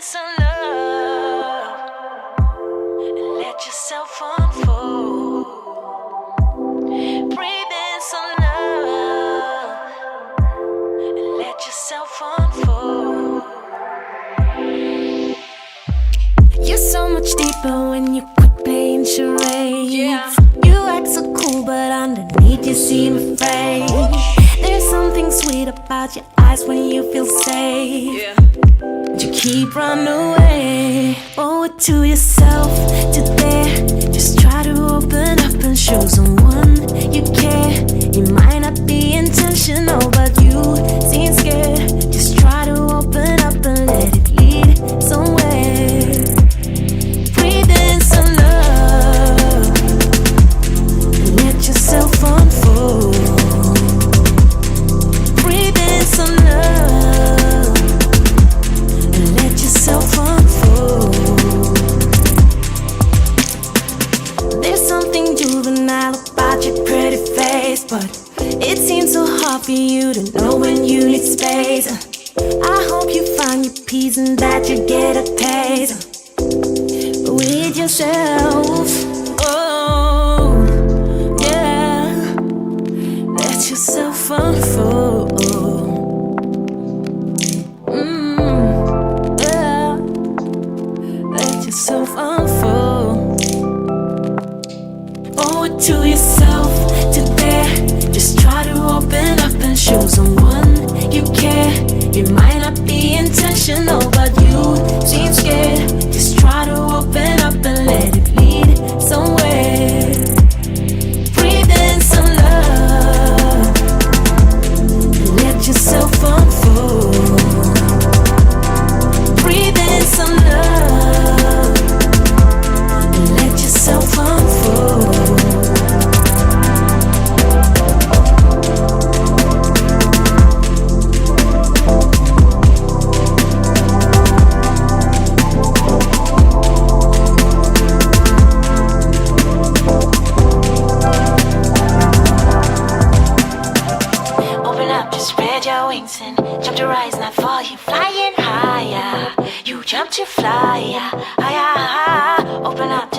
some love and let yourself unfold. Breathe in some love and let yourself unfold. You're so much deeper when you quit playing charades. Yeah. You act so cool, but underneath you seem afraid. There's something sweet about your eyes when you feel safe. Yeah. But you keep running away. Owe it to yourself today. Just try to open up and show someone you care. It might not be intentional, but you seem scared. Just try to open up and let it lead somewhere. Breathe in some love and let yourself unfold. Breathe in some love and let yourself unfold. There's something juvenile about your pretty face, but it seems so hard for you to know when you need space. I hope you find your peace and that you get a taste with yourself. Oh, yeah. Let yourself unfold. Yeah. Let yourself unfold. Owe it to yourself today. Just try to open up and show someone you care. It might not be intentional, but you seem scared. Just try to open up and let it lead somewhere. Breathe in some love and let yourself unfold. Breathe in some love and let yourself unfold. Open up, just spread your wings and jump to rise, not fall. You flying higher. You jump to fly higher. Open up.